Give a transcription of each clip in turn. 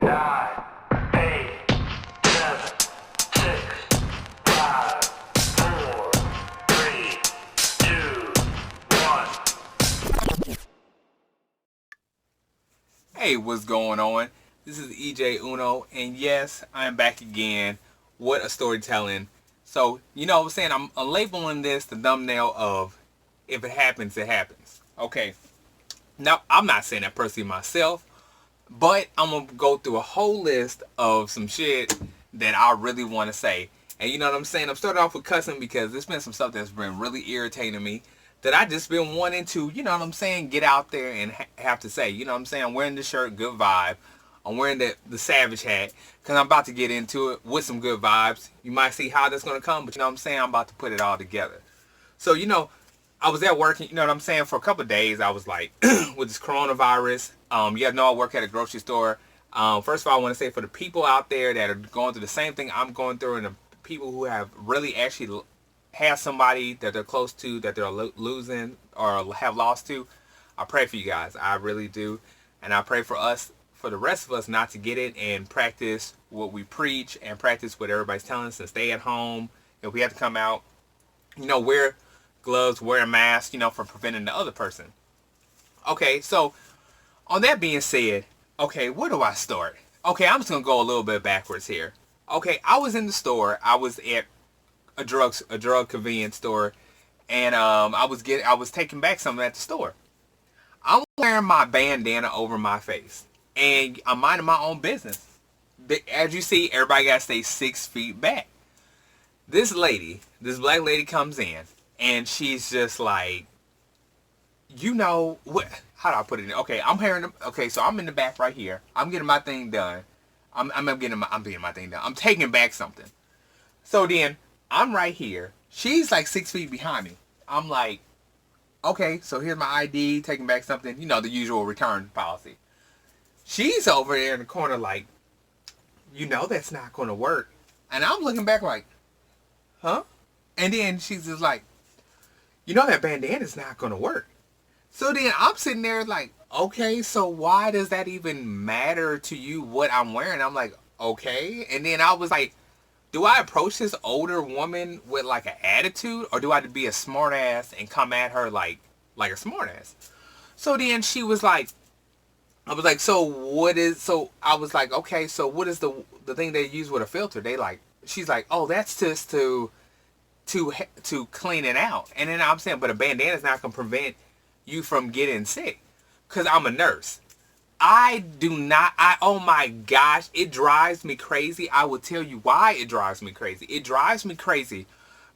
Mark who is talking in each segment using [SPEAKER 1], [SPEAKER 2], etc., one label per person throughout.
[SPEAKER 1] 9, 8, 7, 6, 5, 4, 3, 2, 1.
[SPEAKER 2] Hey, what's going on? This is EJ Uno, and yes, I am back again. What a storytelling. So, what I'm saying? I'm labeling this the thumbnail of if it happens, it happens. Okay. Now, I'm not saying that personally myself, but I'm going to go through a whole list of some shit that I really want to say. And you know what I'm saying? I'm starting off with cussing because there's been some stuff that's been really irritating me that I just been wanting to, you know what I'm saying, get out there and have to say. You know what I'm saying? I'm wearing the shirt, good vibe. I'm wearing the Savage hat because I'm about to get into it with some good vibes. You might see how that's going to come, but you know what I'm saying? I'm about to put it all together. So, I was at work, you know what I'm saying, for a couple of days. I was like, with this coronavirus, you guys know I work at a grocery store. First of all, I want to say for the people out there that are going through the same thing I'm going through, and the people who have really actually had somebody that they're close to, that they're losing or have lost to, I pray for you guys. I really do. And I pray for us, for the rest of us, not to get it and practice what we preach and practice what everybody's telling us and stay at home. If we have to come out, wear gloves, wear a mask, for preventing the other person. Okay, so on that being said, okay, where do I start? Okay, I'm just gonna go a little bit backwards here. Okay, I was in the store. I was at a drug convenience store, and I was taking back something at the store. I'm wearing my bandana over my face, and I'm minding my own business. As you see, everybody gotta stay 6 feet back. This black lady comes in, and she's just like, what? How do I put it in? Okay, I'm hearing them. Okay, so I'm in the back right here. I'm getting my thing done. I'm getting my thing done. I'm taking back something. So then I'm right here. She's like 6 feet behind me. I'm like, okay, so here's my ID, taking back something. The usual return policy. She's over there in the corner like, that's not going to work. And I'm looking back like, huh? And then she's just like, that bandana's not going to work. So then I'm sitting there like, okay, so why does that even matter to you what I'm wearing? I'm like, okay. And then I was like, do I approach this older woman with like an attitude, or do I have to be a smart ass and come at her like a smart ass? So then she was like, I was like, so I was like, okay, so what is the thing they use with a filter? She's like, oh, that's just to clean it out. And then I'm saying, but a bandana is not going to prevent you from getting sick, because I'm a nurse. Oh my gosh, it drives me crazy. I will tell you why it drives me crazy. It drives me crazy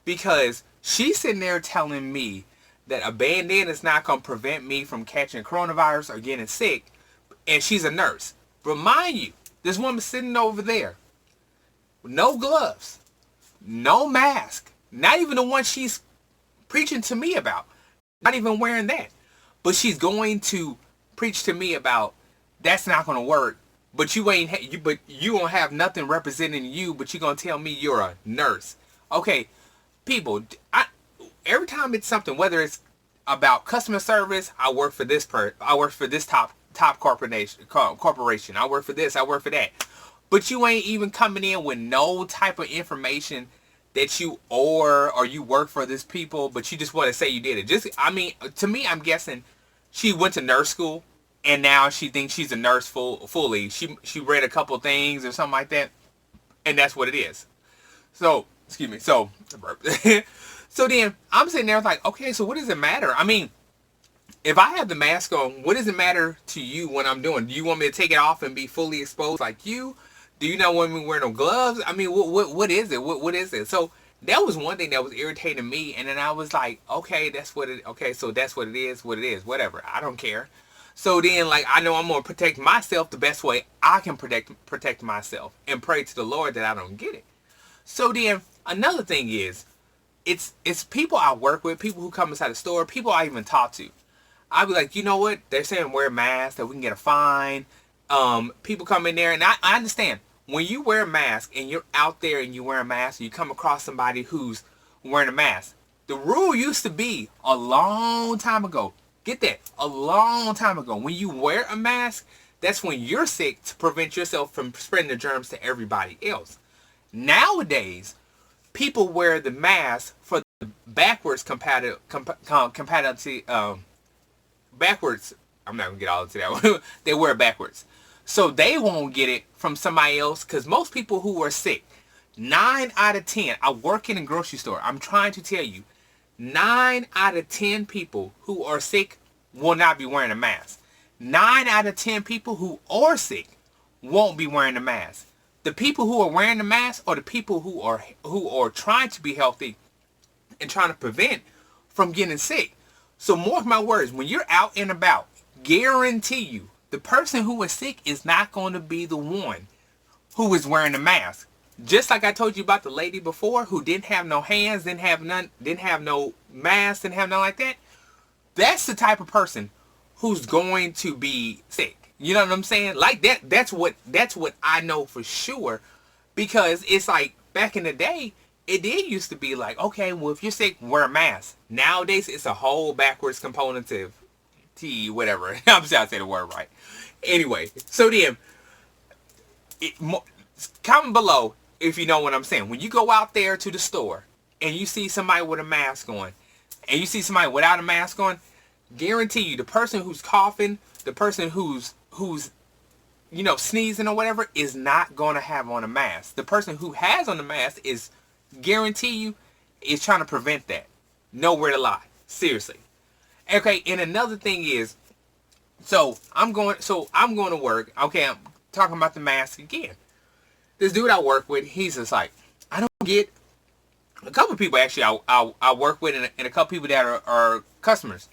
[SPEAKER 2] because she's sitting there telling me that a bandana is not going to prevent me from catching coronavirus or getting sick, and she's a nurse. But mind you, this woman's sitting over there with no gloves, no mask, not even the one she's preaching to me about, not even wearing that. But she's going to preach to me about that's not going to work. But you don't have nothing representing you. But you're going to tell me you're a nurse. Okay, people. Every time it's something, whether it's about customer service, I work for this I work for this top corporation. I work for this. I work for that. But you ain't even coming in with no type of information that you or you work for this people, but you just want to say you did it. To me, I'm guessing she went to nurse school, and now she thinks she's a nurse fully. She read a couple things or something like that, and that's what it is. So, excuse me. So then I'm sitting there like, okay, so what does it matter? If I have the mask on, what does it matter to you when I'm doing? Do you want me to take it off and be fully exposed like you? Do you not want me to wear no gloves? What is it? What is it? So that was one thing that was irritating me. And then I was like, okay, so that's what it is, whatever. I don't care. So then, I know I'm going to protect myself the best way I can protect myself and pray to the Lord that I don't get it. So then another thing is, it's people I work with, people who come inside the store, people I even talk to. I'd be like, you know what? They're saying wear masks, that we can get a fine. People come in there, and I understand. When you wear a mask and you're out there and you wear a mask and you come across somebody who's wearing a mask, the rule used to be a long time ago. Get that. A long time ago. When you wear a mask, That's when you're sick to prevent yourself from spreading the germs to everybody else. Nowadays, people wear the mask for the backwards compatibility. Backwards. I'm not gonna get all into that. They wear it backwards, so they won't get it from somebody else. Because most people who are sick, 9 out of 10. I work in a grocery store. I'm trying to tell you, 9 out of 10 people who are sick will not be wearing a mask. 9 out of 10 people who are sick won't be wearing a mask. The people who are wearing the mask are the people who are trying to be healthy and trying to prevent from getting sick. So mark my words, when you're out and about, guarantee you, the person who is sick is not going to be the one who is wearing the mask. Just like I told you about the lady before who didn't have no hands, didn't have no mask, didn't have nothing like that. That's the type of person who's going to be sick. You know what I'm saying? Like that. That's what I know for sure, because it's like back in the day, it did used to be like, okay, well, if you're sick, wear a mask. Nowadays, it's a whole backwards component of T, whatever. I'm sorry I say the word right. Anyway, so then, comment below if you know what I'm saying. When you go out there to the store and you see somebody with a mask on, and you see somebody without a mask on, guarantee you, the person who's coughing, the person who's sneezing or whatever is not going to have on a mask. The person who has on the mask is, guarantee you, is trying to prevent that. Nowhere to lie. Seriously. Okay, and another thing is, so I'm going to work. Okay, I'm talking about the mask again. This dude I work with, he's just like, I don't get, a couple people actually I work with, and a couple people that are customers.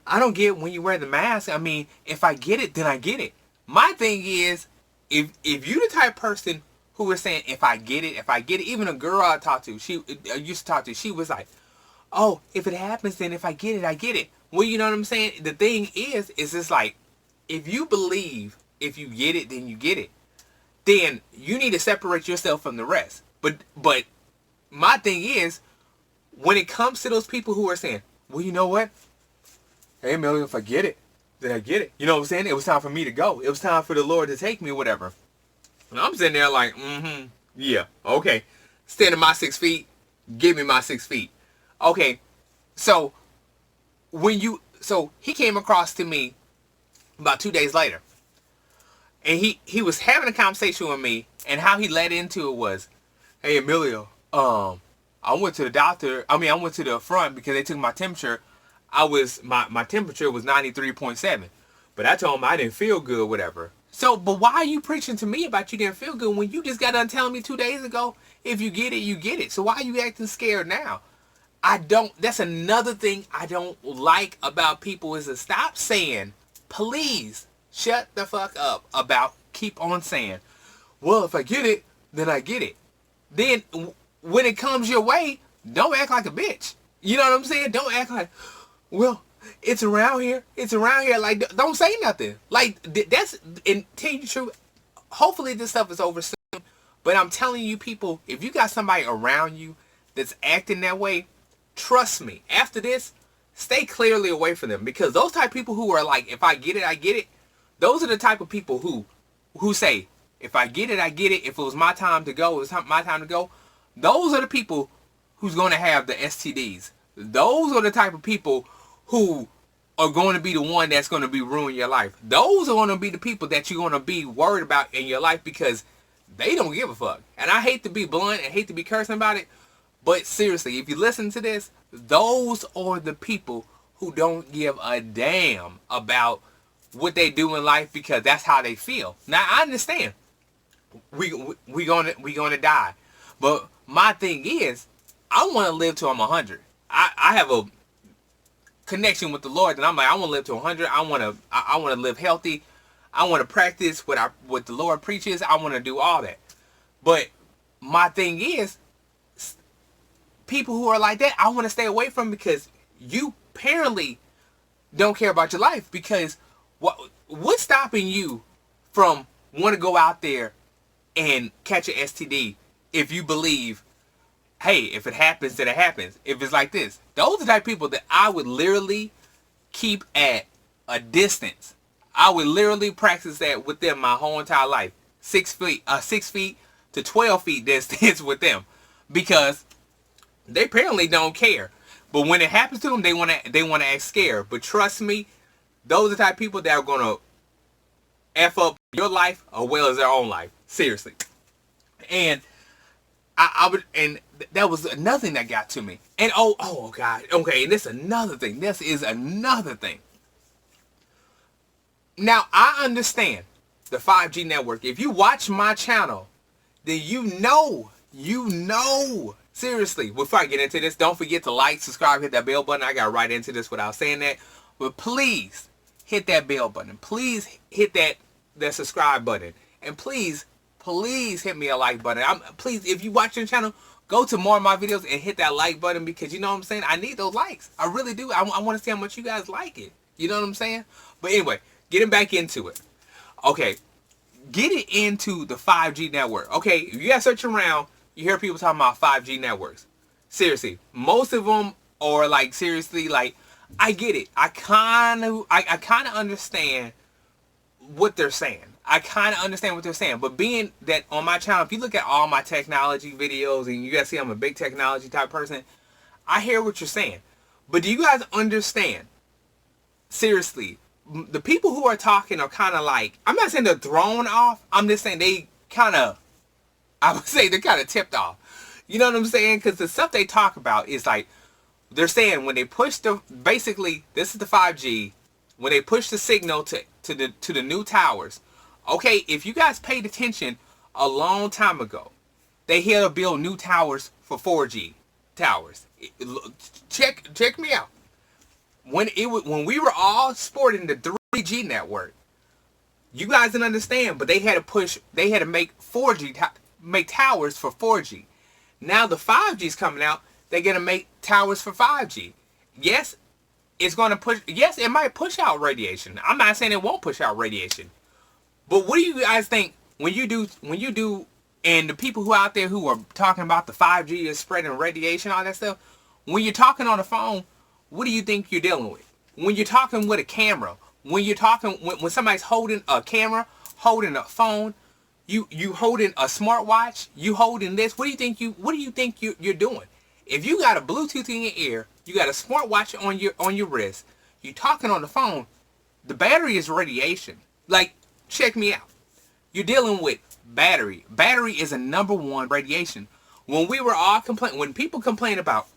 [SPEAKER 2] I don't get when you wear the mask. I mean, if I get it, then I get it. My thing is, if you the type of person who is saying, if I get it, even a girl I used to talk to, she was like, oh, if it happens, then if I get it, I get it. Well, you know what I'm saying? The thing is just like, if you believe, if you get it, then you get it, then you need to separate yourself from the rest. But my thing is, when it comes to those people who are saying, well, you know what? Hey, Millie, if I get it, then I get it. You know what I'm saying? It was time for me to go. It was time for the Lord to take me or whatever. And I'm sitting there like, yeah, okay. Stand in my 6 feet. Give me my 6 feet. Okay, so he came across to me about 2 days later. And he was having a conversation with me, and how he led into it was, hey, Emilio, I went to the doctor. I went to the front because they took my temperature. My temperature was 93.7. But I told him I didn't feel good, whatever. So, but why are you preaching to me about you didn't feel good when you just got done telling me 2 days ago, if you get it, you get it. So why are you acting scared now? That's another thing I don't like about people is to stop saying, please, shut the fuck up about, keep on saying, well, if I get it, then I get it. Then when it comes your way, don't act like a bitch. You know what I'm saying? Don't act like, well, it's around here. It's around here. Like, don't say nothing. Like, that's, and tell you the truth, hopefully this stuff is over soon. But I'm telling you people, if you got somebody around you that's acting that way, trust me, after this, stay clearly away from them. Because those type of people who are like, if I get it, I get it. Those are the type of people who say, if I get it, I get it. If it was my time to go, it was my time to go. Those are the people who's going to have the STDs. Those are the type of people who are going to be the one that's going to be ruining your life. Those are going to be the people that you're going to be worried about in your life because they don't give a fuck. And I hate to be blunt and hate to be cursing about it, but seriously, if you listen to this, those are the people who don't give a damn about what they do in life because that's how they feel. Now, I understand. We gonna die. But my thing is, I want to live till I'm 100. I have a connection with the Lord, and I'm like, I want to live to 100. I want to live healthy. I want to practice what the Lord preaches. I want to do all that. But my thing is, people who are like that, I want to stay away from because you apparently don't care about your life. Because what's stopping you from want to go out there and catch an STD if you believe, hey, if it happens, then it happens. If it's like this. Those are the type of people that I would literally keep at a distance. I would literally practice that with them my whole entire life. 6 feet to 12 feet distance with them, because they apparently don't care. But when it happens to them, they want to act scared. But trust me, those are the type of people that are gonna F up your life as well as their own life. Seriously. And I would, and that was another thing that got to me. And oh God, okay, and this is another thing. This is another thing. Now I understand the 5G network. If you watch my channel, then you know. Seriously, before I get into this, don't forget to like, subscribe, hit that bell button. I got right into this without saying that. But please hit that bell button. Please hit that subscribe button. And please hit me a like button. Please, if you watch the channel, go to more of my videos and hit that like button, because you know what I'm saying? I need those likes. I really do. I want to see how much you guys like it. You know what I'm saying? But anyway, getting back into it. Okay, getting into the 5G network. Okay, if you guys search around, you hear people talking about 5G networks. Seriously, most of them are like, seriously, like, I get it. I kind of understand what they're saying. But being that on my channel, if you look at all my technology videos, and you guys see I'm a big technology type person, I hear what you're saying. But do you guys understand? Seriously, the people who are talking are kind of like, I'm not saying they're thrown off. I'm just saying they kind of, I would say they're kind of tipped off. You know what I'm saying? Because the stuff they talk about is like, they're saying when they push basically, this is the 5G, when they push the signal to the new towers. Okay, if you guys paid attention a long time ago, they had to build new towers for 4G towers. Check me out. When we were all sporting the 3G network, you guys didn't understand, but they had to make 4G make towers for 4G. Now the 5G's coming out, they're gonna make towers for 5G. Yes, it's gonna push. Yes, it might push out radiation. I'm not saying it won't push out radiation, but what do you guys think when you do? And the people who out there who are talking about the 5G is spreading radiation, all that stuff. When you're talking on the phone, what do you think you're dealing with? When you're talking with a camera, when you're talking when somebody's holding a camera, holding a phone, you holding a smartwatch, you holding this. What do you think you're doing? If you got a Bluetooth in your ear, you got a smartwatch on your wrist, you talking on the phone, the battery is radiation. Like, check me out. You're dealing with battery. Battery is a #1 radiation. When we were all when people complain about,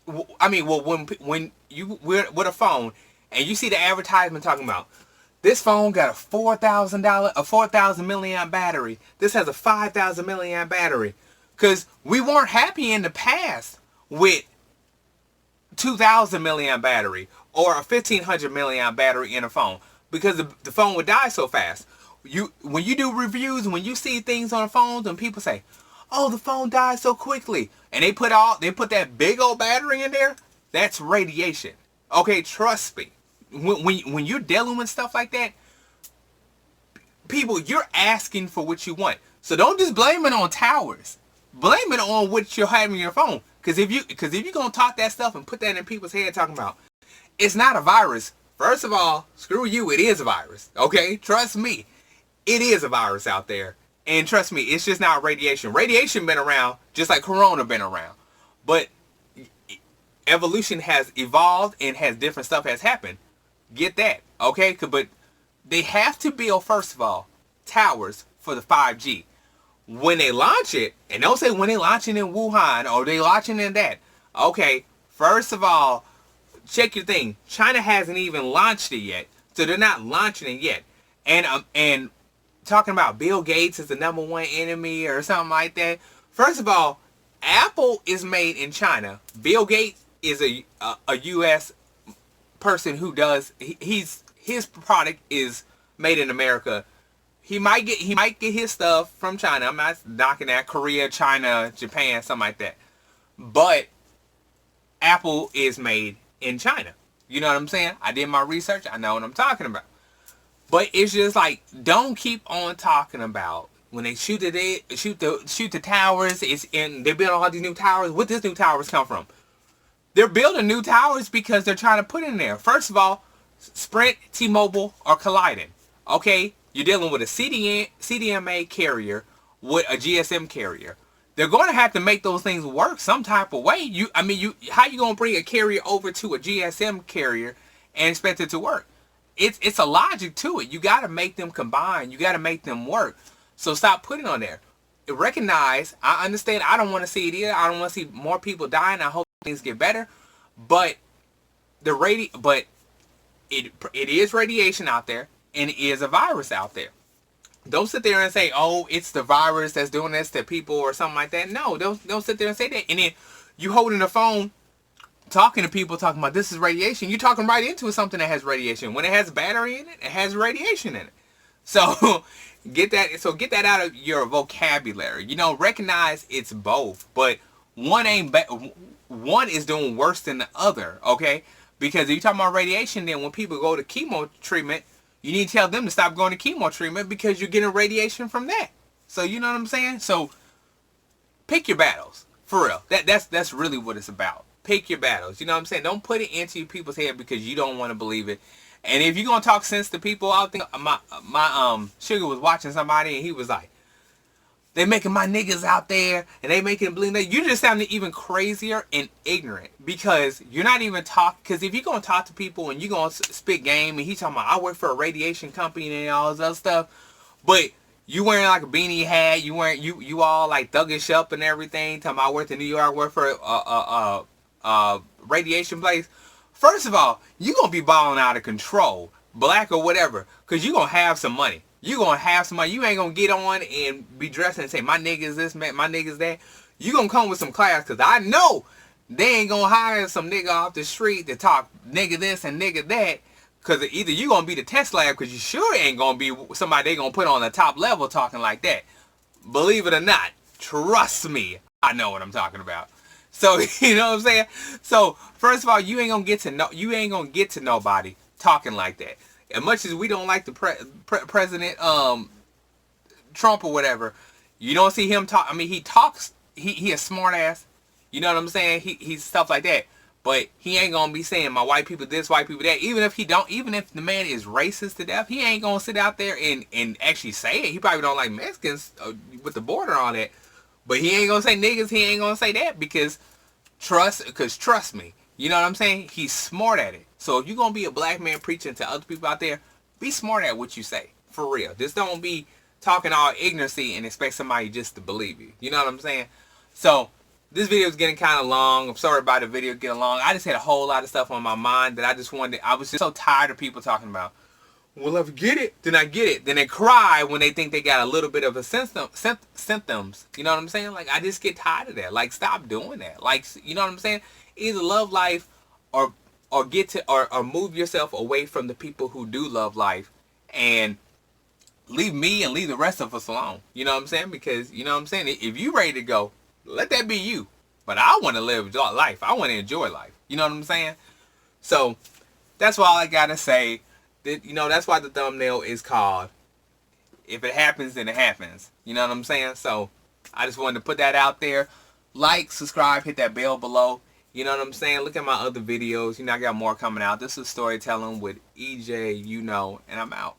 [SPEAKER 2] when we're with a phone and you see the advertisement talking about, this phone got a $4,000 milliamp battery. This has a 5,000 milliamp battery. Because we weren't happy in the past with 2,000 milliamp battery or a 1,500 milliamp battery in a phone, because the phone would die so fast. When you do reviews, when you see things on phones and people say, "Oh, the phone died so quickly," and they put that big old battery in there, that's radiation. Okay, trust me. When you're dealing with stuff like that, people, you're asking for what you want. So don't just blame it on towers. Blame it on what you're having in your phone. Because if you're gonna talk that stuff and put that in people's head talking about it's not a virus, first of all, screw you, it is a virus. Okay? Trust me. It is a virus out there. And trust me, it's just not radiation. Radiation been around just like Corona been around. But evolution has evolved and has different stuff has happened. Get that. Okay? But they have to build, first of all, towers for the 5G. When they launch it, and don't say when they launching in Wuhan or they launching in that. Okay, first of all, check your thing. China hasn't even launched it yet, so they're not launching it yet. And talking about Bill Gates is the #1 enemy or something like that. First of all, Apple is made in China. Bill Gates is a U.S. person who does his product is made in America. He might get his stuff from China. I'm not knocking that. Korea, China, Japan, something like that. But Apple is made in China. You know what I'm saying? I did my research. I know what I'm talking about. But it's just like, don't keep on talking about when they shoot the towers. They're building all these new towers. Where does new towers come from? They're building new towers because they're trying to put in there. First of all, Sprint, T-Mobile are colliding. Okay, you're dealing with a CDMA carrier with a GSM carrier. They're going to have to make those things work some type of way. How you going to bring a carrier over to a GSM carrier and expect it to work? It's a logic to it. You got to make them combine. You got to make them work. So stop putting on there. Recognize, I understand. I don't want to see it either. I don't want to see more people dying. I hope things get better. But it is radiation out there, and it is a virus out there. Don't sit there and say, oh, it's the virus that's doing this to people or something like that. No, don't sit there and say that. And then you holding the phone, talking to people, talking about this is radiation. You're talking right into something that has radiation. When it has battery in it, it has radiation in it. So get that out of your vocabulary. Recognize it's both, but one is doing worse than the other. Okay, because if you're talking about radiation, then when people go to chemo treatment, you need to tell them to stop going to chemo treatment because you're getting radiation from that. So you know what I'm saying? So pick your battles. For real. That's really what it's about. Pick your battles. You know what I'm saying? Don't put it into people's head because you don't want to believe it. And if you're going to talk sense to people, I think my sugar was watching somebody and he was like, they making my niggas out there and they making them believe that. You're just sounding even crazier and ignorant because you're not even talking. Because if you're going to talk to people and you're going to spit game and he's talking about, I work for a radiation company and all this other stuff, but you wearing like a beanie hat, you all like thuggish up and everything, talking about I work in New York, I work for a radiation place. First of all, you're going to be balling out of control, black or whatever, because you're going to have some money. You're going to have some money. You ain't going to get on and be dressed and say, my nigga's this, man, my nigga's that. You're going to come with some class because I know they ain't going to hire some nigga off the street to talk nigga this and nigga that, because either you're going to be the test lab because you sure ain't going to be somebody they going to put on the top level talking like that. Believe it or not, trust me, I know what I'm talking about. So, you know what I'm saying? So, first of all, you ain't going to get to nobody talking like that. As much as we don't like the President Trump or whatever, you don't see him talk. I mean, he talks. He a smart ass. You know what I'm saying? He's stuff like that. But he ain't gonna be saying my white people this, white people that. Even if the man is racist to death, he ain't gonna sit out there and actually say it. He probably don't like Mexicans with the border on that. But he ain't gonna say niggas. He ain't gonna say that because trust me. You know what I'm saying? He's smart at it. So if you're going to be a black man preaching to other people out there, be smart at what you say. For real. Just don't be talking all ignorancy and expect somebody just to believe you. You know what I'm saying? So this video is getting kind of long. I'm sorry about the video getting long. I just had a whole lot of stuff on my mind that I was just so tired of people talking about. Well, if I get it, then I get it. Then they cry when they think they got a little bit of a symptoms. You know what I'm saying? Like, I just get tired of that. Like, stop doing that. Like, you know what I'm saying? Either love life or move yourself away from the people who do love life and leave me and leave the rest of us alone. You know what I'm saying? Because, you know what I'm saying? If you ready to go, let that be you. But I want to live life. I want to enjoy life. You know what I'm saying? So, that's all I got to say. That's why the thumbnail is called, if it happens, then it happens. You know what I'm saying? So, I just wanted to put that out there. Like, subscribe, hit that bell below. You know what I'm saying? Look at my other videos. I got more coming out. This is Storytelling with EJ, and I'm out.